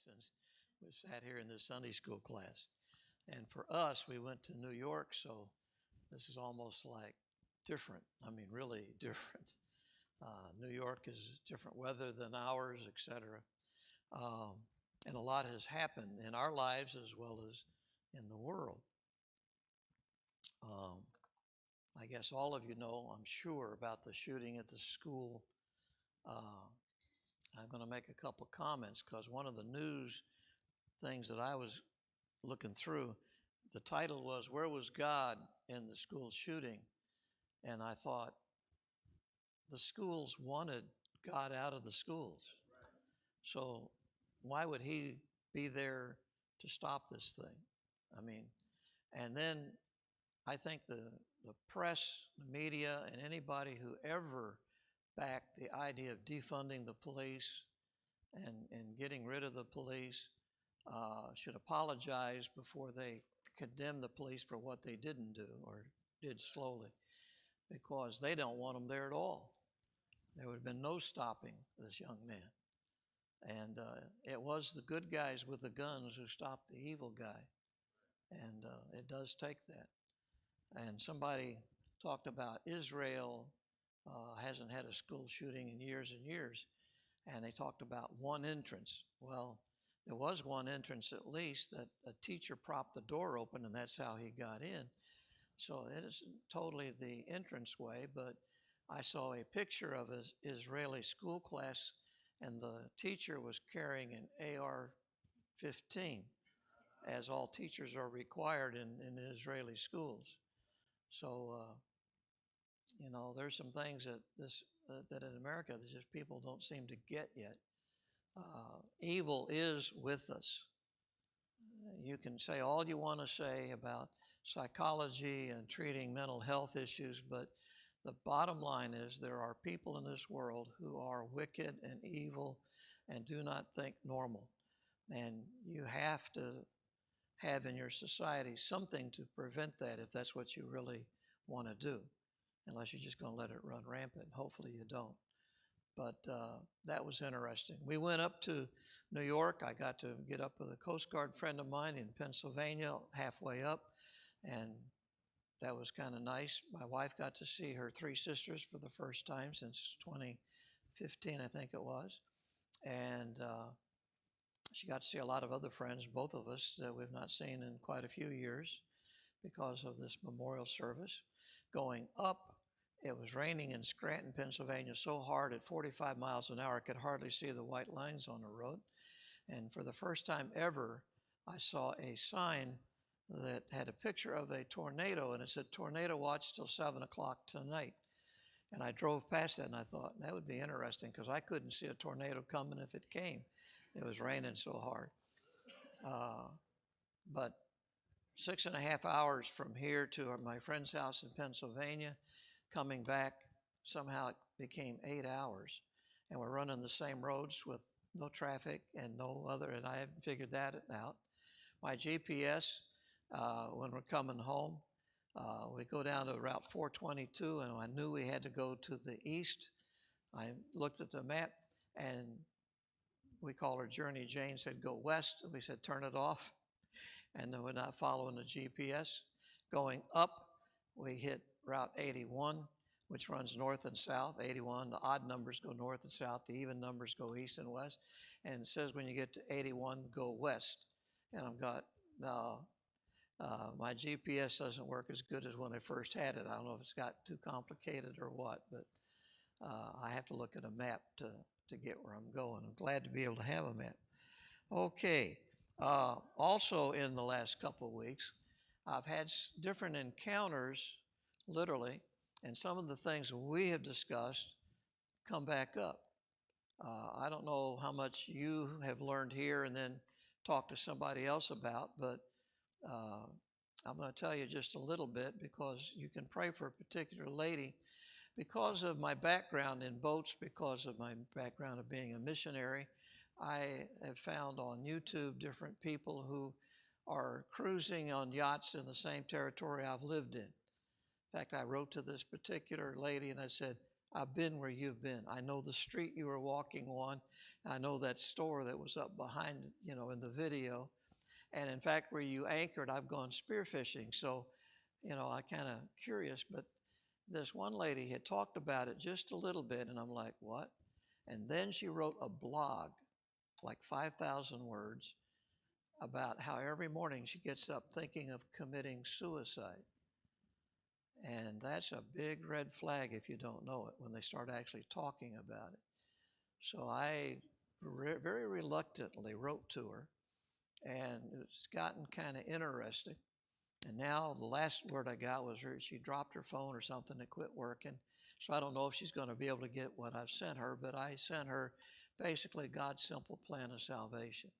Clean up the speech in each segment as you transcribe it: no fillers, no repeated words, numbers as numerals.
since we sat here in this Sunday school class. And for us, we went to New York, so this is almost like different. I mean, really different. New York is different weather than ours, etc. And a lot has happened in our lives as well as in the world. I guess all of you know, I'm sure, about the shooting at the school. I'm going to make a couple comments because one of the news things that I was looking through, the title was, "Where Was God in the School Shooting?" And I thought, the schools wanted God out of the schools. So why would he be there to stop this thing? I mean, and then I think the press, the media, and anybody who ever backed the idea of defunding the police and getting rid of the police should apologize before they condemn the police for what they didn't do or did slowly, because they don't want them there at all. There would have been no stopping this young man. And it was the good guys with the guns who stopped the evil guy. And it does take that. And somebody talked about Israel hasn't had a school shooting in years and years. And they talked about one entrance. Well, there was one entrance at least that a teacher propped the door open, and that's how he got in. So it isn't totally the entranceway, but I saw a picture of an Israeli school class, and the teacher was carrying an AR-15, as all teachers are required in Israeli schools. So, there's some things that in America that just people don't seem to get yet. Evil is with us. You can say all you want to say about psychology and treating mental health issues, but the bottom line is there are people in this world who are wicked and evil and do not think normal. And you have to have in your society something to prevent that if that's what you really want to do, unless you're just going to let it run rampant. Hopefully you don't. But that was interesting. We went up to New York. I got to get up with a Coast Guard friend of mine in Pennsylvania, halfway up, and that was kind of nice. My wife got to see her three sisters for the first time since 2015, I think it was. And she got to see a lot of other friends, both of us, that we've not seen in quite a few years because of this memorial service. Going up, it was raining in Scranton, Pennsylvania so hard at 45 miles an hour I could hardly see the white lines on the road. And for the first time ever, I saw a sign that had a picture of a tornado, and it said, "Tornado watch till 7 o'clock tonight." And I drove past that, and I thought, that would be interesting, because I couldn't see a tornado coming if it came. It was raining so hard. But 6.5 hours from here to my friend's house in Pennsylvania, coming back, somehow it became 8 hours. And we're running the same roads with no traffic and no other, and I haven't figured that out. My GPS, when we're coming home, we go down to Route 422, and I knew we had to go to the east. I looked at the map, and we called her Journey. Jane said, "Go west." And we said, "Turn it off." And then we're not following the GPS. Going up, we hit Route 81, which runs north and south. 81, the odd numbers go north and south. The even numbers go east and west. And it says when you get to 81, go west. And I've got, no, my GPS doesn't work as good as when I first had it. I don't know if it's got too complicated or what, but I have to look at a map to get where I'm going. I'm glad to be able to have a map. Okay. Also in the last couple of weeks, I've had different encounters, literally, and some of the things we have discussed come back up. I don't know how much you have learned here and then talk to somebody else about, but I'm going to tell you just a little bit, because you can pray for a particular lady. Because of my background in boats, because of my background of being a missionary, I have found on YouTube different people who are cruising on yachts in the same territory I've lived in. In fact, I wrote to this particular lady and I said, I've been where you've been. I know the street you were walking on. I know that store that was up behind, in the video. And in fact, where you anchored, I've gone spearfishing. So, I kind of curious, but this one lady had talked about it just a little bit, and I'm like, what? And then she wrote a blog, like 5,000 words, about how every morning she gets up thinking of committing suicide. And that's a big red flag if you don't know it, when they start actually talking about it. So I very reluctantly wrote to her, and it's gotten kind of interesting. And now the last word I got was she dropped her phone or something and quit working. So I don't know if she's going to be able to get what I've sent her, but I sent her basically God's simple plan of salvation,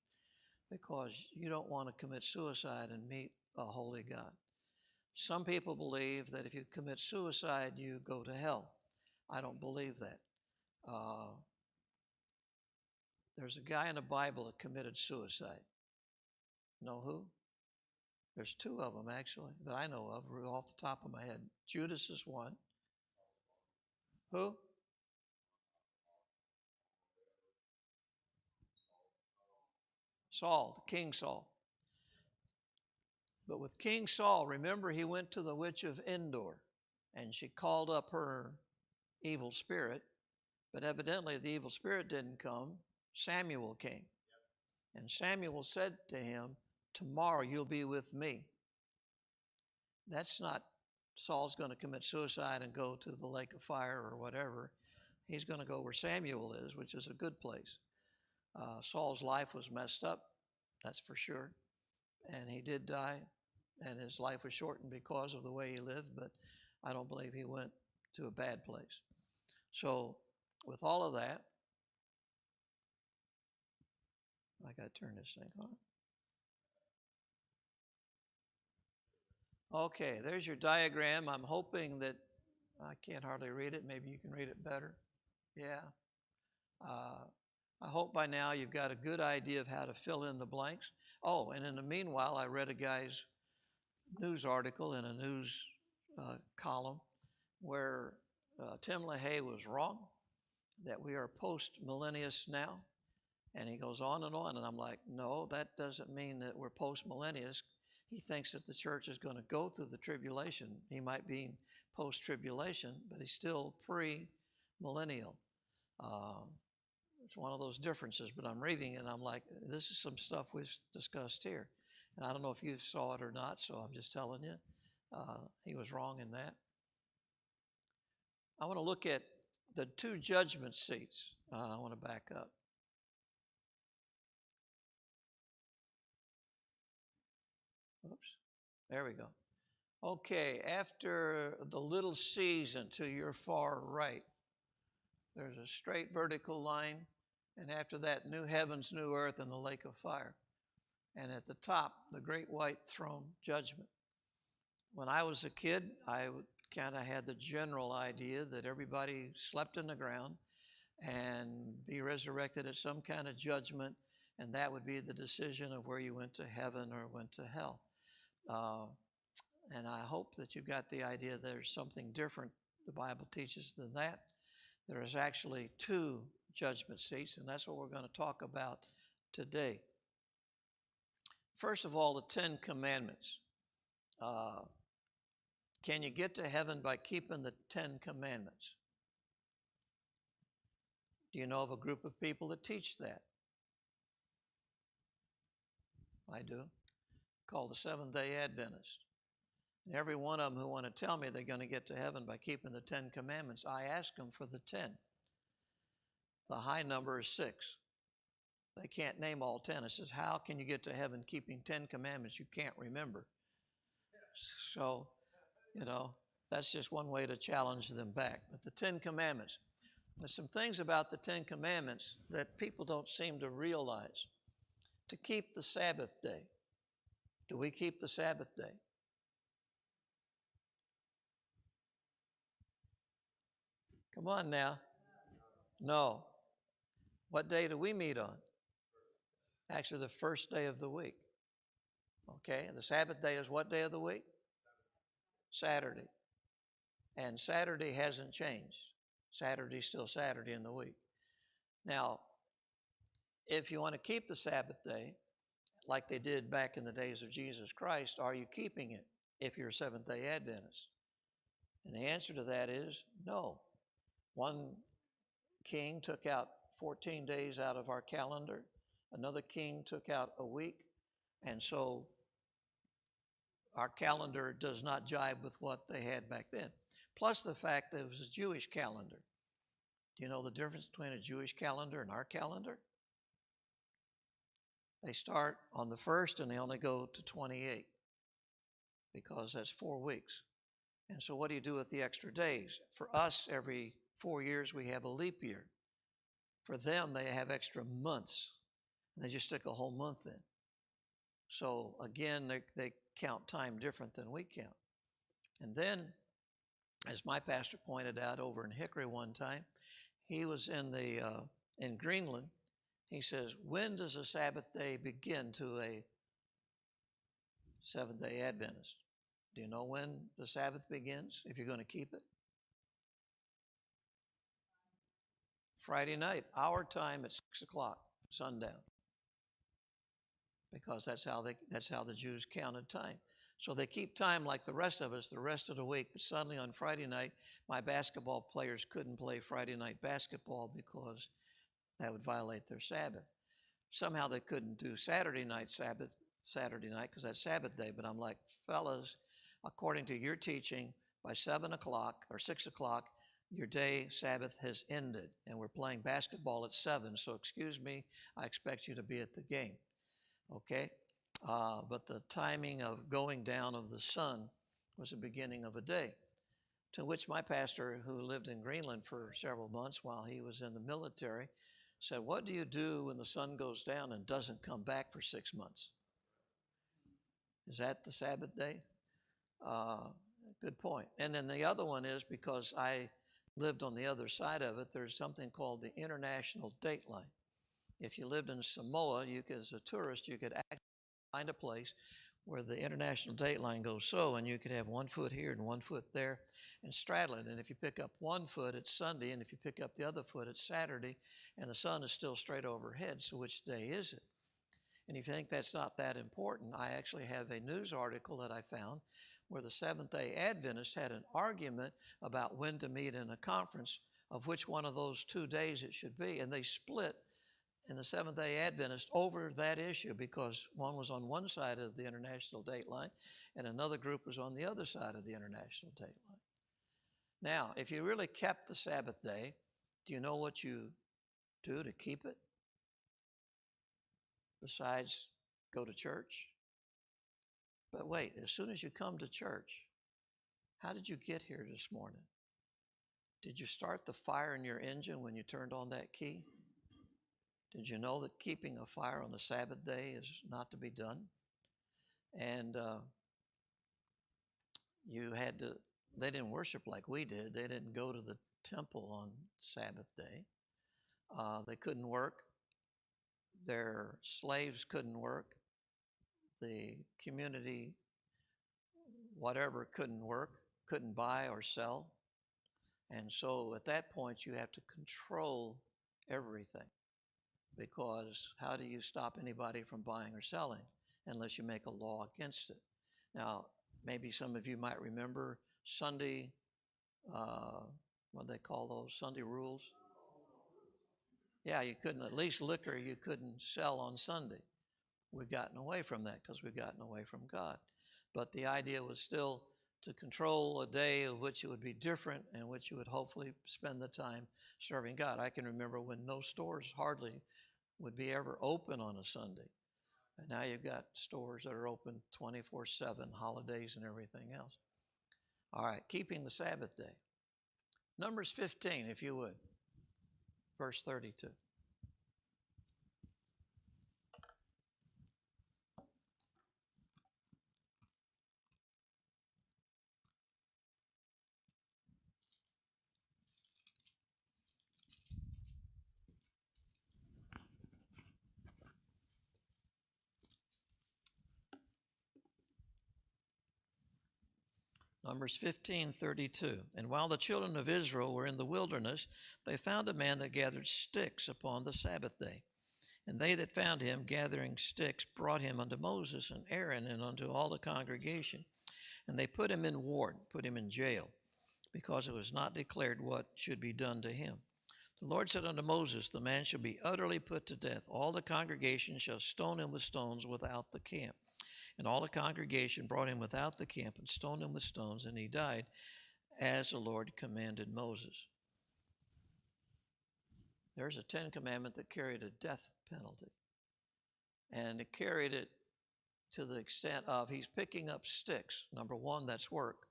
because you don't want to commit suicide and meet a holy God. Some people believe that if you commit suicide, you go to hell. I don't believe that. There's a guy in the Bible that committed suicide. Know who? There's two of them, actually, that I know of off the top of my head. Judas is one. Who? Saul, King Saul. But with King Saul, remember, he went to the witch of Endor, and she called up her evil spirit, but evidently the evil spirit didn't come. Samuel came. And Samuel said to him, tomorrow you'll be with me. That's not Saul's going to commit suicide and go to the lake of fire or whatever. He's going to go where Samuel is, which is a good place. Saul's life was messed up, that's for sure. And he did die, and his life was shortened because of the way he lived, but I don't believe he went to a bad place. So with all of that, I got to turn this thing on. Okay, there's your diagram. I'm hoping that, I can't hardly read it. Maybe you can read it better. Yeah. I hope by now you've got a good idea of how to fill in the blanks. Oh, and in the meanwhile, I read a guy's news article in a news column where Tim LaHaye was wrong, that we are post-millennialists now. And he goes on, and I'm like, no, that doesn't mean that we're post-millennialists. He thinks that the church is going to go through the tribulation. He might be post-tribulation, but he's still pre-millennial. It's one of those differences, but I'm reading it and I'm like, this is some stuff we've discussed here. And I don't know if you saw it or not, so I'm just telling you, he was wrong in that. I want to look at the two judgment seats. I want to back up. Oops, there we go. Okay, after the little season to your far right, there's a straight vertical line, and after that, new heavens, new earth, and the lake of fire. And at the top, the great white throne judgment. When I was a kid, I kind of had the general idea that everybody slept in the ground and be resurrected at some kind of judgment, and that would be the decision of where you went to heaven or went to hell. And I hope that you got the idea there's something different the Bible teaches than that. There is actually two judgment seats, and that's what we're going to talk about today. First of all, the 10 Commandments. Can you get to heaven by keeping the 10 Commandments? Do you know of a group of people that teach that? I do. Called the Seventh-day Adventist. And every one of them who want to tell me they're going to get to heaven by keeping the 10 Commandments, I ask them for the 10. The high number is 6. They can't name all 10. It says, how can you get to heaven keeping 10 commandments you can't remember? So, that's just one way to challenge them back. But the 10 commandments, there's some things about the 10 commandments that people don't seem to realize. To keep the Sabbath day. Do we keep the Sabbath day? Come on now. No. What day do we meet on? Actually, the first day of the week. Okay, the Sabbath day is what day of the week? Saturday. And Saturday hasn't changed. Saturday's still Saturday in the week. Now, if you want to keep the Sabbath day, like they did back in the days of Jesus Christ, are you keeping it if you're a Seventh-day Adventist? And the answer to that is no. One king took out 14 days out of our calendar. Another king took out a week. And so our calendar does not jibe with what they had back then. Plus the fact that it was a Jewish calendar. Do you know the difference between a Jewish calendar and our calendar? They start on the 1st and they only go to 28 because that's 4 weeks. And so what do you do with the extra days? For us, every 4 years we have a leap year. For them, they have extra months. And they just stick a whole month in. So again, they count time different than we count. And then, as my pastor pointed out over in Hickory one time, he was in Greenland. He says, when does a Sabbath day begin to a Seventh-day Adventist? Do you know when the Sabbath begins, if you're going to keep it? Friday night, our time at 6 o'clock, sundown. Because that's how the Jews counted time. So they keep time like the rest of us the rest of the week, but suddenly on Friday night, my basketball players couldn't play Friday night basketball because that would violate their Sabbath. Somehow they couldn't do Saturday night because that's Sabbath day, but I'm like, fellas, according to your teaching, by 7 o'clock or 6 o'clock, your day Sabbath has ended, and we're playing basketball at 7, so excuse me, I expect you to be at the game. Okay? But the timing of going down of the sun was the beginning of a day, to which my pastor, who lived in Greenland for several months while he was in the military, said, what do you do when the sun goes down and doesn't come back for 6 months? Is that the Sabbath day? Good point. And then the other one is, because I lived on the other side of it, there's something called the International Dateline. If you lived in Samoa, as a tourist, you could actually find a place where the International Dateline goes so, and you could have 1 foot here and 1 foot there and straddle it. And if you pick up 1 foot, it's Sunday, and if you pick up the other foot, it's Saturday, and the sun is still straight overhead. So which day is it? And if you think that's not that important, I actually have a news article that I found where the Seventh-day Adventists had an argument about when to meet in a conference of which one of those 2 days it should be. And they split in the Seventh-day Adventists over that issue because one was on one side of the International Dateline and another group was on the other side of the International Dateline. Now, if you really kept the Sabbath day, do you know what you do to keep it? Besides go to church? But wait, as soon as you come to church, how did you get here this morning? Did you start the fire in your engine when you turned on that key? Did you know that keeping a fire on the Sabbath day is not to be done? And they didn't worship like we did. They didn't go to the temple on Sabbath day. They couldn't work. Their slaves couldn't work. The community, whatever, couldn't work, couldn't buy or sell. And so at that point, you have to control everything, because how do you stop anybody from buying or selling unless you make a law against it? Now, maybe some of you might remember Sunday, what do they call those, Sunday rules? Yeah, you couldn't, at least liquor you couldn't sell on Sunday. We've gotten away from that because we've gotten away from God. But the idea was still to control a day of which it would be different and which you would hopefully spend the time serving God. I can remember when no stores hardly would be ever open on a Sunday. And now you've got stores that are open 24/7, holidays and everything else. All right, keeping the Sabbath day. Numbers 15, if you would, verse 32. Numbers 15:32. And while the children of Israel were in the wilderness, they found a man that gathered sticks upon the Sabbath day. And they that found him gathering sticks brought him unto Moses and Aaron and unto all the congregation. And they put him in ward, put him in jail, because it was not declared what should be done to him. The Lord said unto Moses, the man shall be utterly put to death. All the congregation shall stone him with stones without the camp. And all the congregation brought him without the camp and stoned him with stones, and he died as the Lord commanded Moses. There's a 10 commandment that carried a death penalty. And it carried it to the extent of he's picking up sticks. Number one, that's work.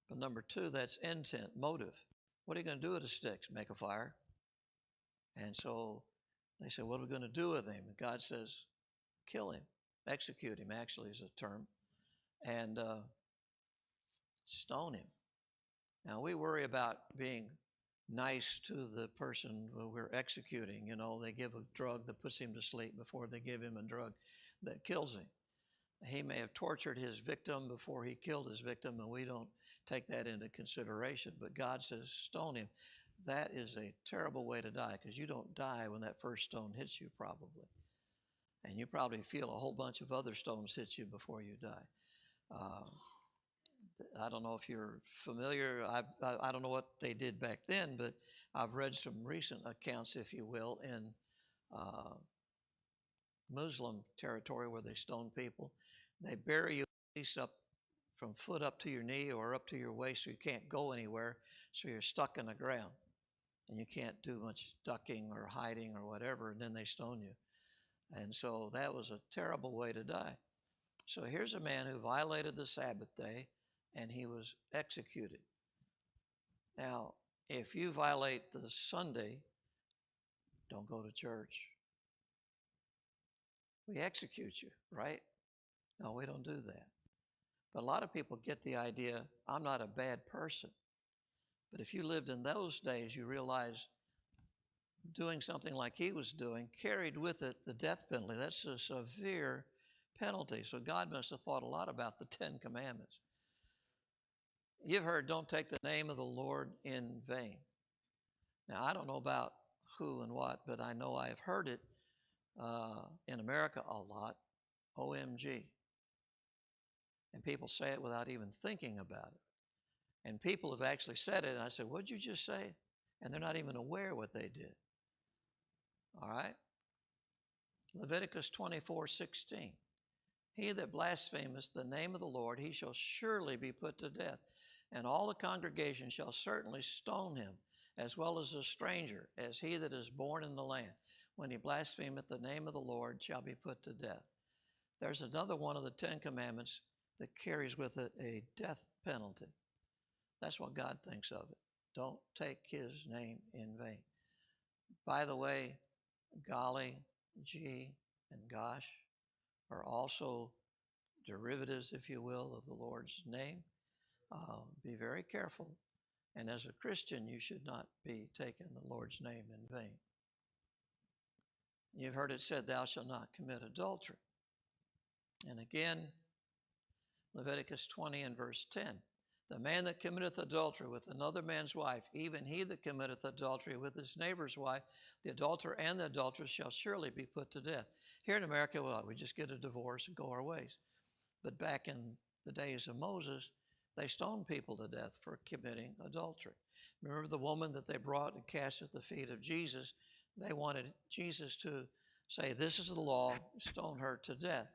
But number two, that's intent, motive. What are you going to do with the sticks? Make a fire. And so they say, what are we going to do with him? And God says, kill him. Execute him, actually, is a term. And stone him. Now, we worry about being nice to the person who we're executing. You know, they give a drug that puts him to sleep before they give him a drug that kills him. He may have tortured his victim before he killed his victim, and we don't take that into consideration. But God says, stone him. That is a terrible way to die, because you don't die when that first stone hits you, probably. And you probably feel a whole bunch of other stones hit you before you die. I don't know if you're familiar. I don't know what they did back then, but I've read some recent accounts, if you will, in Muslim territory where they stone people. They bury you at least up from foot up to your knee or up to your waist, so you can't go anywhere, so you're stuck in the ground. And you can't do much ducking or hiding or whatever, and then they stone you. And so that was a terrible way to die. So here's a man who violated the Sabbath day, and he was executed. Now, if you violate the Sunday, don't go to church. We execute you, right? No, we don't do that. But a lot of people get the idea, I'm not a bad person. But if you lived in those days, you realize doing something like he was doing carried with it the death penalty. That's a severe penalty. So God must have thought a lot about the 10 commandments. You've heard, don't take the name of the Lord in vain. Now, I don't know about who and what, but I know I've heard it in America a lot, OMG. And people say it without even thinking about it. And people have actually said it, and I said, what'd you just say? And they're not even aware what they did. All right? Leviticus 24:16. He that blasphemeth the name of the Lord, he shall surely be put to death. And all the congregation shall certainly stone him, as well as a stranger, as he that is born in the land. When he blasphemeth the name of the Lord, shall be put to death. There's another one of the 10 commandments that carries with it a death penalty. That's what God thinks of it. Don't take his name in vain. By the way, golly, gee, and gosh are also derivatives, if you will, of the Lord's name. Be very careful. And as a Christian, you should not be taking the Lord's name in vain. You've heard it said, thou shalt not commit adultery. And again, Leviticus 20 and verse 10. The man that committeth adultery with another man's wife, even he that committeth adultery with his neighbor's wife, the adulterer and the adulteress shall surely be put to death. Here in America, well, we just get a divorce and go our ways. But back in the days of Moses, they stoned people to death for committing adultery. Remember the woman that they brought and cast at the feet of Jesus? They wanted Jesus to say, this is the law, stone her to death.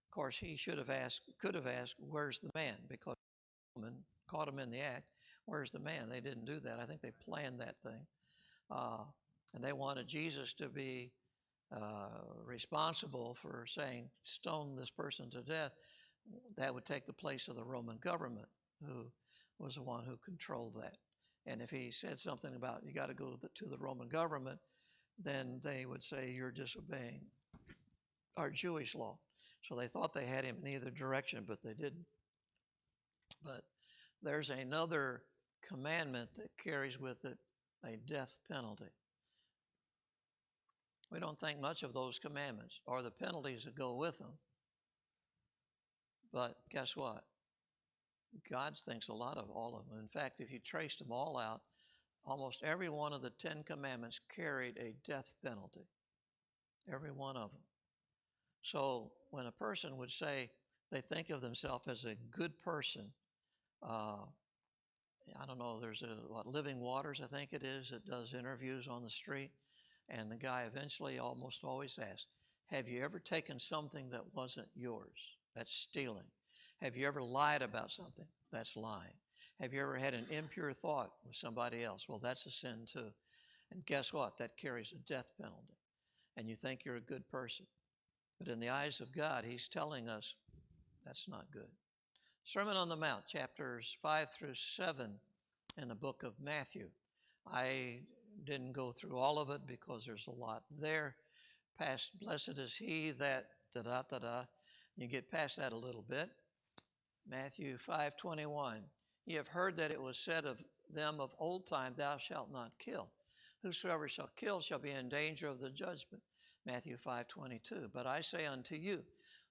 Of course, he could have asked, where's the man? Because the woman caught him in the act. Where's the man? They didn't do that. I think they planned that thing. And they wanted Jesus to be responsible for saying, stone this person to death. That would take the place of the Roman government, who was the one who controlled that. And if he said something about, you got to go to the Roman government, then they would say, you're disobeying our Jewish law. So they thought they had him in either direction, but they didn't. But there's another commandment that carries with it a death penalty. We don't think much of those commandments or the penalties that go with them. But guess what? God thinks a lot of all of them. In fact, if you traced them all out, almost every one of the 10 commandments carried a death penalty. Every one of them. So when a person would say they think of themselves as a good person, I don't know, there's Living Waters, I think it is, that does interviews on the street. And the guy eventually almost always asks, have you ever taken something that wasn't yours? That's stealing. Have you ever lied about something? That's lying. Have you ever had an impure thought with somebody else? Well, that's a sin too. And guess what? That carries a death penalty. And you think you're a good person. But in the eyes of God, He's telling us that's not good. Sermon on the Mount, chapters 5 through 7 in the book of Matthew. I didn't go through all of it because there's a lot there. Past, blessed is he that, da-da-da-da. You get past that a little bit. Matthew 5:21. Ye have heard that it was said of them of old time, thou shalt not kill. Whosoever shall kill shall be in danger of the judgment. Matthew 5:22. But I say unto you,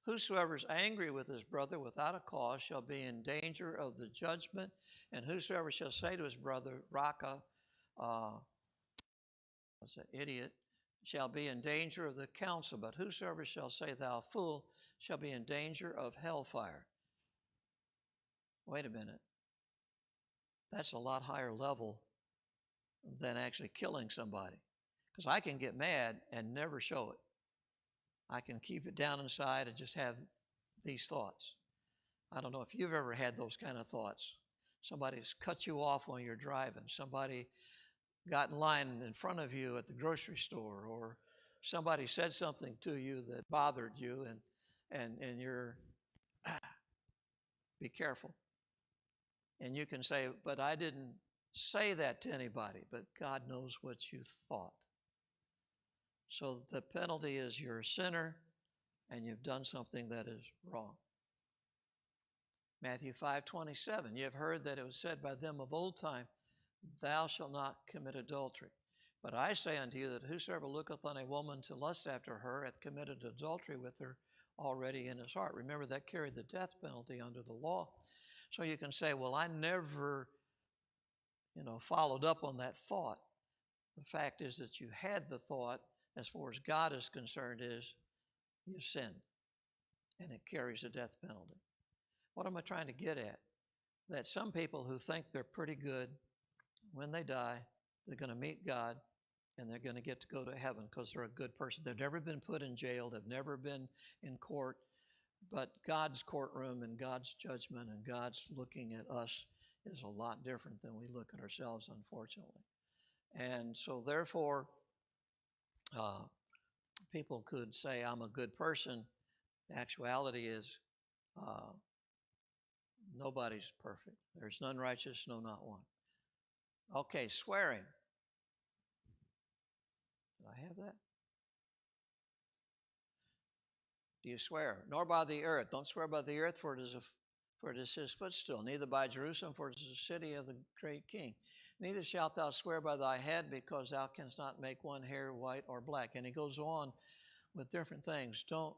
whosoever is angry with his brother without a cause shall be in danger of the judgment. And whosoever shall say to his brother, Raka, idiot, shall be in danger of the council. But whosoever shall say, thou fool, shall be in danger of hellfire. Wait a minute. That's a lot higher level than actually killing somebody. Because I can get mad and never show it. I can keep it down inside and just have these thoughts. I don't know if you've ever had those kind of thoughts. Somebody's cut you off when you're driving. Somebody got in line in front of you at the grocery store, or somebody said something to you that bothered you, and you're, be careful. And you can say, but I didn't say that to anybody, but God knows what you thought. So the penalty is you're a sinner and you've done something that is wrong. Matthew 5:27, ye have heard that it was said by them of old time, thou shalt not commit adultery. But I say unto you that whosoever looketh on a woman to lust after her hath committed adultery with her already in his heart. Remember, that carried the death penalty under the law. So you can say, well, I never, followed up on that thought. The fact is that you had the thought. As far as God is concerned, is you sinned, and it carries a death penalty. What am I trying to get at? That some people who think they're pretty good, when they die, they're going to meet God, and they're going to get to go to heaven because they're a good person. They've never been put in jail. They've never been in court. But God's courtroom and God's judgment and God's looking at us is a lot different than we look at ourselves, unfortunately. And so therefore, people could say, I'm a good person. The actuality is nobody's perfect. There's none righteous, no, not one. Okay, swearing. Did I have that? Do you swear? Nor by the earth. Don't swear by the earth, for it is his footstool. Neither by Jerusalem, for it is the city of the great king. Neither shalt thou swear by thy head, because thou canst not make one hair white or black. And he goes on with different things. Don't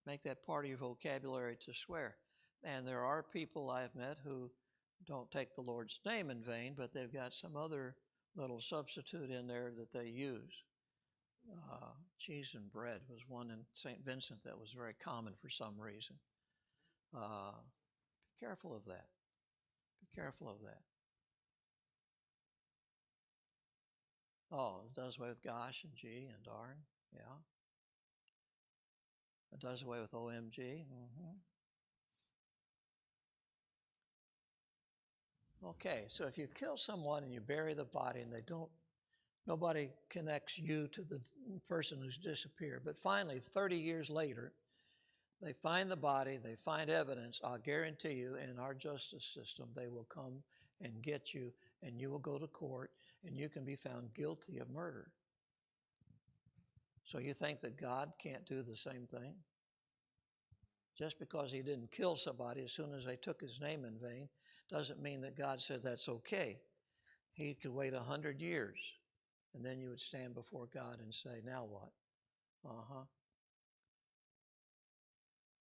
make that part of your vocabulary to swear. And there are people I've met who don't take the Lord's name in vain, but they've got some other little substitute in there that they use. Cheese and bread was one in St. Vincent that was very common for some reason. Be careful of that. Be careful of that. Oh, it does away with gosh and gee and darn. Yeah. It does away with OMG. Mm-hmm. Okay, so if you kill someone and you bury the body and nobody connects you to the person who's disappeared. But finally, 30 years later, they find the body, they find evidence. I'll guarantee you, in our justice system, they will come and get you, and you will go to court, and you can be found guilty of murder. So you think that God can't do the same thing? Just because he didn't kill somebody as soon as they took his name in vain doesn't mean that God said that's okay. He could wait 100 years, and then you would stand before God and say, now what?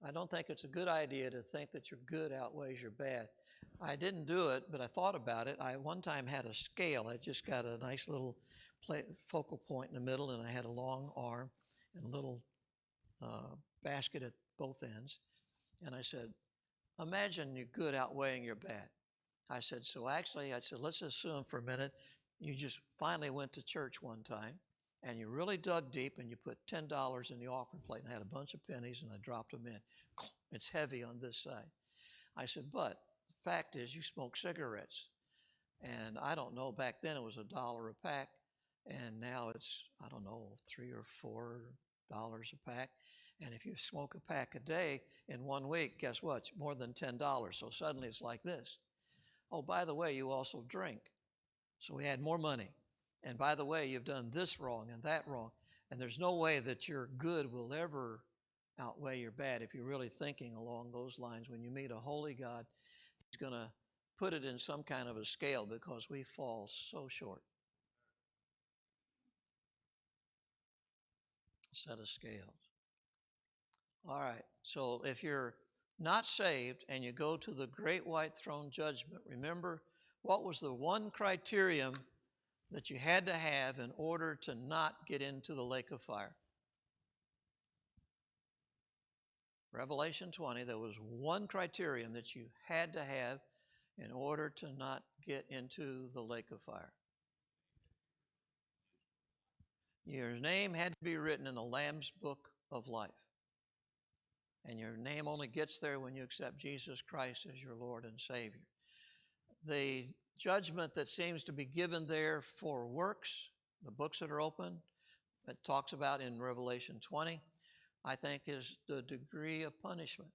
I don't think it's a good idea to think that your good outweighs your bad. I didn't do it, but I thought about it. I one time had a scale. I just got a nice little focal point in the middle, and I had a long arm and a little basket at both ends. And I said, imagine your good outweighing your bad. I said, let's assume for a minute you just finally went to church one time and you really dug deep and you put $10 in the offering plate, and I had a bunch of pennies and I dropped them in. It's heavy on this side. I said, but the fact is you smoke cigarettes. And I don't know, back then it was $1 a pack, and now it's, I don't know, $3 or $4 a pack. And if you smoke a pack a day in 1 week, guess what? It's more than $10. So suddenly it's like this. Oh, by the way, you also drink. So we had more money. And by the way, you've done this wrong and that wrong. And there's no way that your good will ever outweigh your bad if you're really thinking along those lines. When you meet a holy God, He's going to put it in some kind of a scale because we fall so short. Set of scales. All right, so if you're not saved and you go to the great white throne judgment, remember what was the one criterion that you had to have in order to not get into the lake of fire? Revelation 20, there was one criterion that you had to have in order to not get into the lake of fire. Your name had to be written in the Lamb's book of life. And your name only gets there when you accept Jesus Christ as your Lord and Savior. The judgment that seems to be given there for works, the books that are open, that talks about in Revelation 20, I think is the degree of punishment.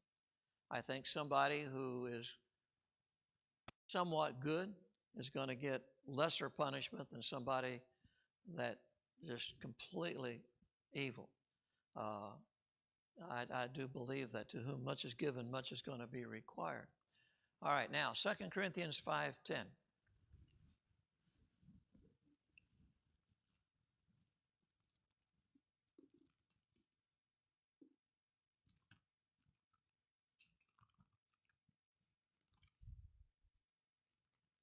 I think somebody who is somewhat good is going to get lesser punishment than somebody that is completely evil. I do believe that to whom much is given, much is going to be required. All right, now 2 Corinthians 5:10.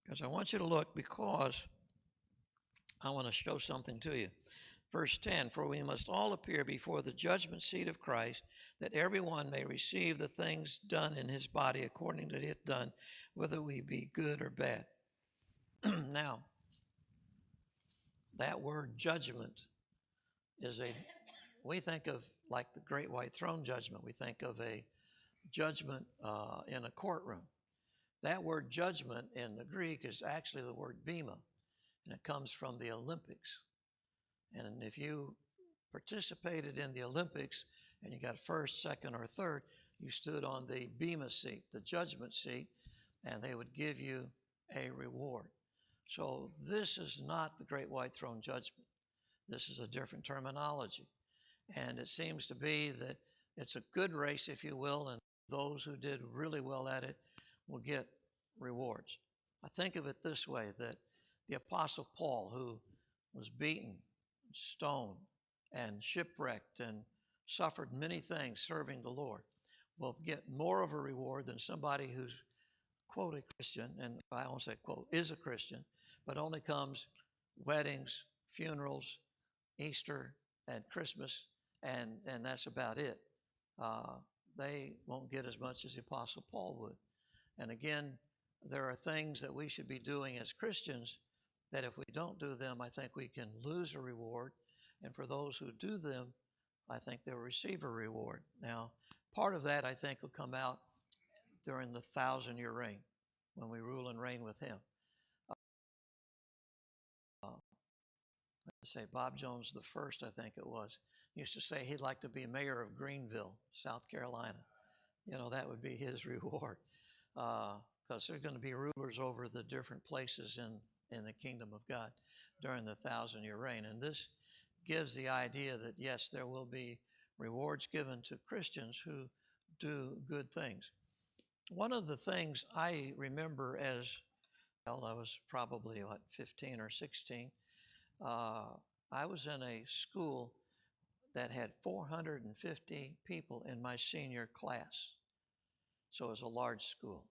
Because I want you to look, because I want to show something to you. Verse 10, for we must all appear before the judgment seat of Christ, that everyone may receive the things done in his body according to it done, whether we be good or bad. Now, that word judgment is we think of like the great white throne judgment. We think of a judgment in a courtroom. That word judgment in the Greek is actually the word bema, and it comes from the Olympics. And if you participated in the Olympics and you got first, second, or third, you stood on the bema seat, the judgment seat, and they would give you a reward. So this is not the great white throne judgment. This is a different terminology. And it seems to be that it's a good race, if you will, and those who did really well at it will get rewards. I think of it this way, that the Apostle Paul, who was beaten, stoned, and shipwrecked, and suffered many things serving the Lord, will get more of a reward than somebody who's, quote, a Christian, and I won't say, quote, is a Christian, but only comes weddings, funerals, Easter, and Christmas, and that's about it. They won't get as much as the Apostle Paul would. And again, there are things that we should be doing as Christians that if we don't do them, I think we can lose a reward. And for those who do them, I think they'll receive a reward. Now, part of that, I think, will come out during the 1,000-year reign, when we rule and reign with Him. Say Bob Jones the first, I think it was, used to say he'd like to be mayor of Greenville, South Carolina. You know, that would be his reward. Because there's going to be rulers over the different places in the kingdom of God during the 1,000-year reign. And this gives the idea that, yes, there will be rewards given to Christians who do good things. One of the things I remember as, well, I was probably, 15 or 16, I was in a school that had 450 people in my senior class. So it was a large school.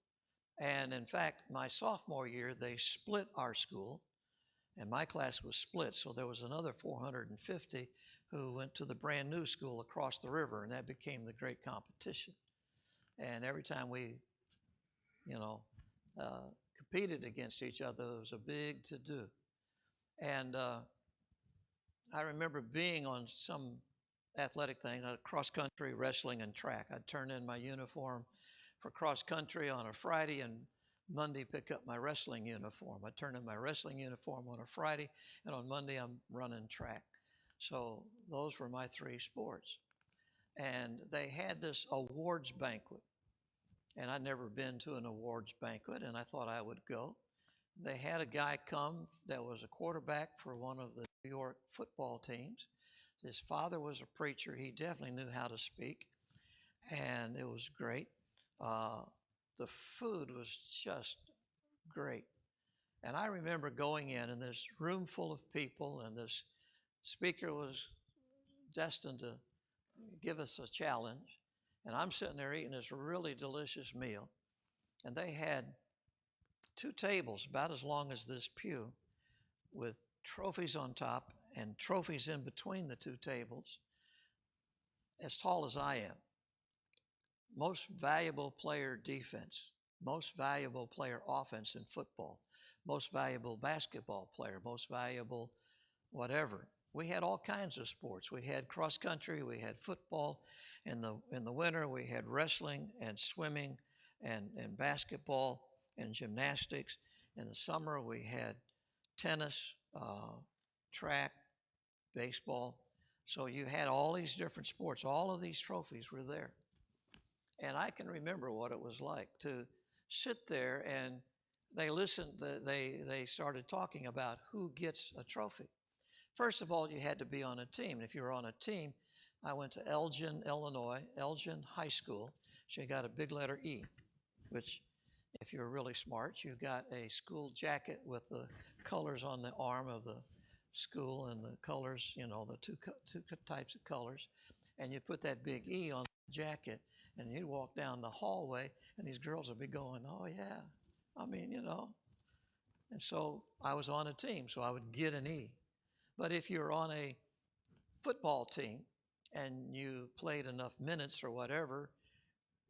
And in fact, my sophomore year, they split our school, and my class was split. So there was another 450 who went to the brand new school across the river, and that became the great competition. And every time we, you know, competed against each other, it was a big to-do. And I remember being on some athletic thing, cross country, wrestling, and track. I'd turn in my uniform for cross country on a Friday, and Monday pick up my wrestling uniform. I turn in my wrestling uniform on a Friday, and on Monday I'm running track. So those were my three sports. And they had this awards banquet, and I'd never been to an awards banquet, and I thought I would go. They had a guy come that was a quarterback for one of the New York football teams. His father was a preacher. He definitely knew how to speak, and it was great. The food was just great. And I remember going in this room full of people, and this speaker was destined to give us a challenge. And I'm sitting there eating this really delicious meal, and they had two tables about as long as this pew with trophies on top and trophies in between the two tables as tall as I am. Most valuable player defense, most valuable player offense in football, most valuable basketball player, most valuable whatever. We had all kinds of sports. We had cross country, we had football. In the winter, we had wrestling and swimming and basketball and gymnastics. In the summer, we had tennis, track, baseball. So you had all these different sports. All of these trophies were there. And I can remember what it was like to sit there, and they listened, they started talking about who gets a trophy. First of all, you had to be on a team. And if you were on a team, I went to Elgin, Illinois, Elgin High School. So you got a big letter E, which if you were really smart, you got a school jacket with the colors on the arm of the school and the colors, you know, the two types of colors. And you put that big E on the jacket, and you'd walk down the hallway, and these girls would be going, oh, yeah. I mean, you know. And so I was on a team, so I would get an E. But if you're on a football team and you played enough minutes or whatever,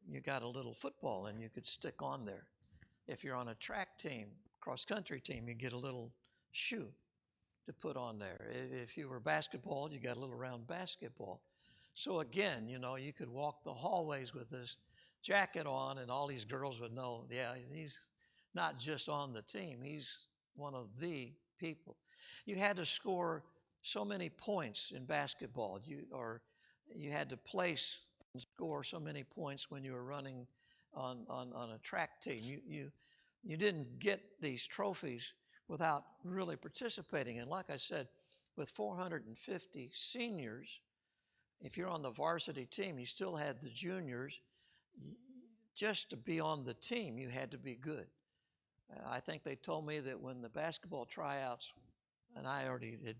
you got a little football and you could stick on there. If you're on a track team, cross-country team, you get a little shoe to put on there. If you were basketball, you got a little round basketball. So again, you know, you could walk the hallways with this jacket on, and all these girls would know, yeah, he's not just on the team, he's one of the people. You had to score so many points in basketball, you had to place and score so many points when you were running on a track team. You didn't get these trophies without really participating. And like I said, with 450 seniors, if you're on the varsity team, you still had the juniors. Just to be on the team, you had to be good. I think they told me that when the basketball tryouts, and I already had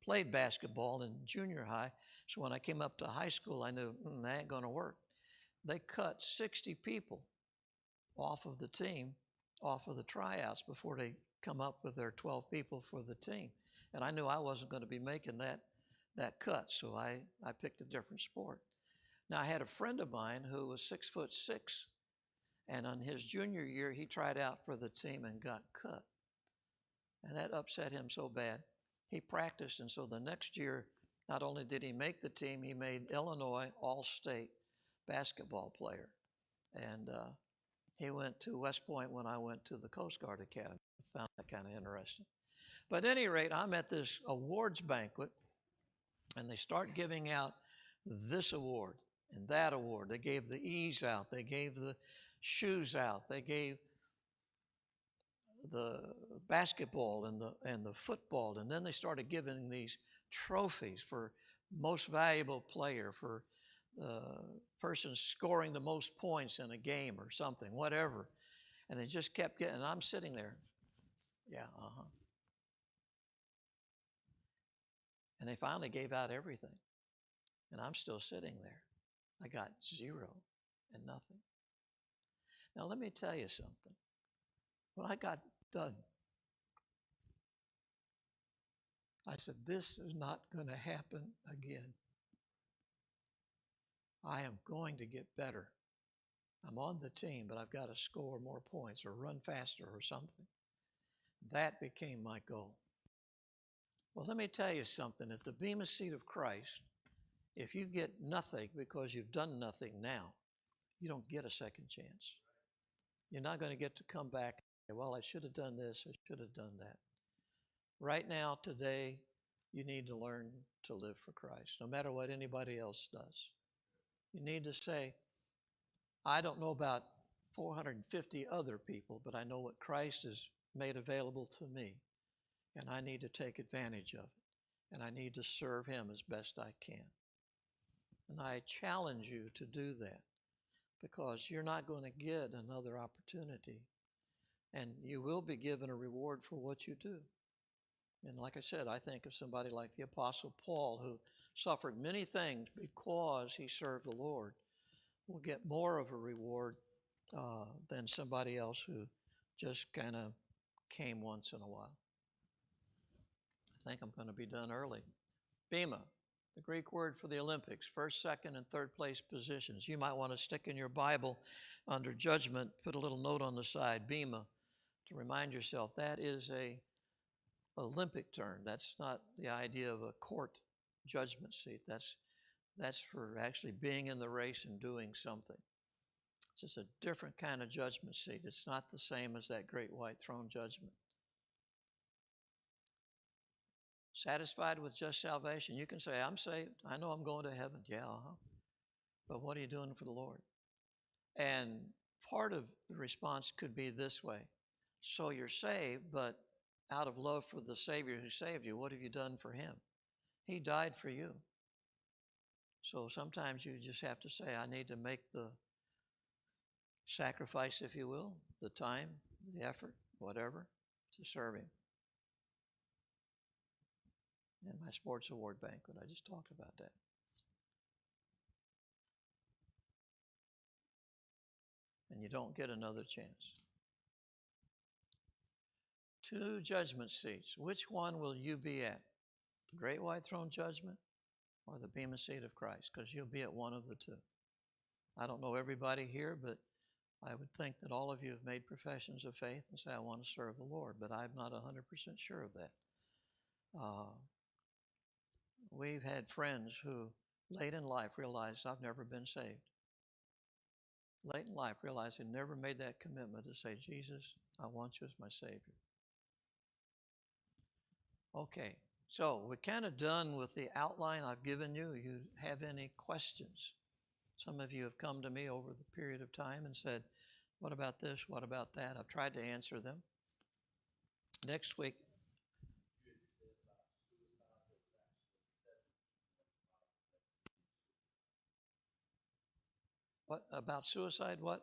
played basketball in junior high, so when I came up to high school, I knew that ain't going to work. They cut 60 people off of the team, off of the tryouts, before they come up with their 12 people for the team. And I knew I wasn't going to be making that cut, so I picked a different sport. Now, I had a friend of mine who was 6'6", and on his junior year, he tried out for the team and got cut. And that upset him so bad. He practiced, and so the next year, not only did he make the team, he made Illinois All-State basketball player. And he went to West Point when I went to the Coast Guard Academy. I found that kind of interesting. But at any rate, I'm at this awards banquet, and they start giving out this award and that award. They gave the E's out. They gave the shoes out. They gave the basketball and the football. And then they started giving these trophies for most valuable player, for the person scoring the most points in a game or something, whatever. And they just kept getting, and I'm sitting there. Yeah, And they finally gave out everything. And I'm still sitting there. I got 0 and nothing. Now, let me tell you something. When I got done, I said, this is not going to happen again. I am going to get better. I'm on the team, but I've got to score more points or run faster or something. That became my goal. Well, let me tell you something. At the Bema Seat of Christ, if you get nothing because you've done nothing now, you don't get a second chance. You're not going to get to come back and say, well, I should have done this, I should have done that. Right now, today, you need to learn to live for Christ, no matter what anybody else does. You need to say, I don't know about 450 other people, but I know what Christ has made available to me, and I need to take advantage of it, and I need to serve Him as best I can. And I challenge you to do that, because you're not going to get another opportunity, and you will be given a reward for what you do. And like I said, I think of somebody like the Apostle Paul, who suffered many things because he served the Lord, will get more of a reward than somebody else who just kind of came once in a while. I think I'm going to be done early. Bema, the Greek word for the Olympics, first, second, and third place positions. You might want to stick in your Bible under judgment, put a little note on the side, Bema, to remind yourself that is a Olympic term. That's not the idea of a court judgment seat. That's for actually being in the race and doing something. It's just a different kind of judgment seat. It's not the same as that great white throne judgment. Satisfied with just salvation. You can say, I'm saved. I know I'm going to heaven. Yeah, but what are you doing for the Lord? And part of the response could be this way. So you're saved, but out of love for the Savior who saved you, what have you done for Him? He died for you. So sometimes you just have to say, I need to make the sacrifice, if you will, the time, the effort, whatever, to serve Him. And my sports award banquet, I just talked about that. And you don't get another chance. 2 judgment seats. Which one will you be at? The great white throne judgment or the Bema Seat of Christ? Because you'll be at one of the two. I don't know everybody here, but I would think that all of you have made professions of faith and say, I want to serve the Lord, but I'm not 100% sure of that. We've had friends who late in life realized, I've never been saved. Late in life realized they never made that commitment to say, Jesus, I want you as my Savior. Okay, so we're kind of done with the outline I've given you. You have any questions? Some of you have come to me over the period of time and said, what about this? What about that? I've tried to answer them. Next week. What about suicide? What?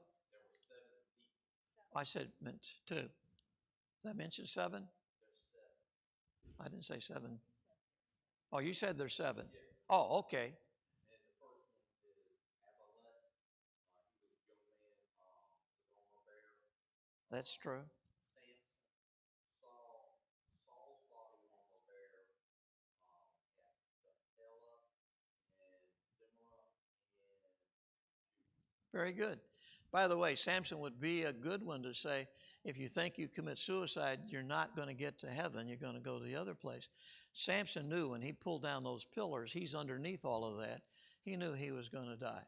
I said meant 2. Did I mention 7? I didn't say 7. Oh, you said there's 7. Oh, okay. That's true. Very good. By the way, Samson would be a good one to say, if you think you commit suicide, you're not going to get to heaven. You're going to go to the other place. Samson knew when he pulled down those pillars, he's underneath all of that. He knew he was going to die.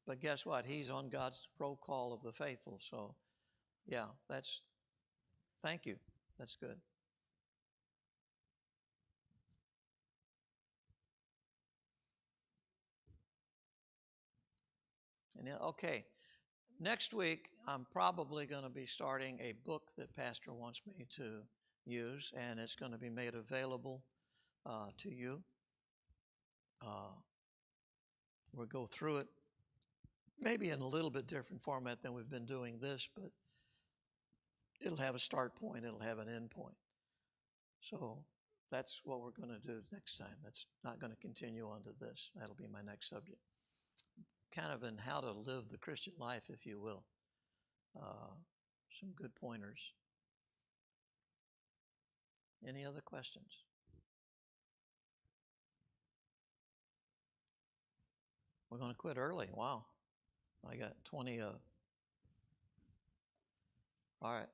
But guess what? He's on God's roll call of the faithful. So, yeah, thank you. That's good. And okay, next week, I'm probably going to be starting a book that Pastor wants me to use, and it's going to be made available to you. We'll go through it maybe in a little bit different format than we've been doing this, but it'll have a start point, it'll have an end point. So that's what we're going to do next time. That's not going to continue on to this. That'll be my next subject. Kind of in how to live the Christian life, if you will. Some good pointers. Any other questions? We're going to quit early. Wow. I got 20. All right.